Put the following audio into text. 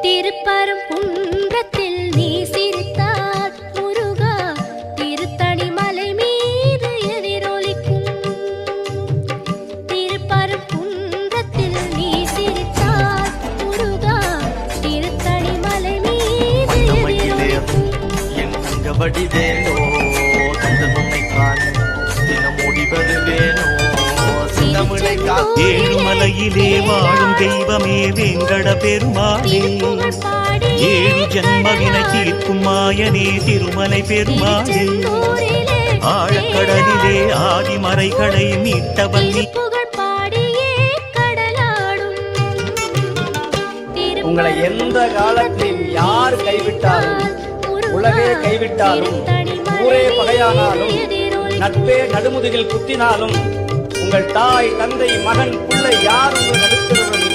திருப்பரங்குன்றத்தில் நீ சிரித்தால் முருகா திருத்தணி மலை மீது எதிரொலிக்கும். திருப்பரங்குன்றத்தில் நீ சிரித்தால் முருகா திருத்தணி மலை மீது எதிரொலிக்கும். என் தங்கபடி வேலோ தந்த உன்னை காண தினமோடிவது வேணோ. ஏழுமலையிலே வாழும் தெய்வமே வேங்கட பெருமாளே, ஏழு ஜன்மவினை தீர்க்கும் மாயனே திருமலை பெருமாளே, ஆழக்கடலிலே ஆதிமறைகளை மீட்டவன் நீ. உங்களை எந்த காலத்தில் யார் கைவிட்டாலும், உலகே கைவிட்டாலும், ஊரே பகையானாலும், நட்பே நடுமுதுகில் குத்தினாலும், உங்கள் தாய் தந்தை மகன் பிள்ளை யார் உங்கள் நடுத்தருடன்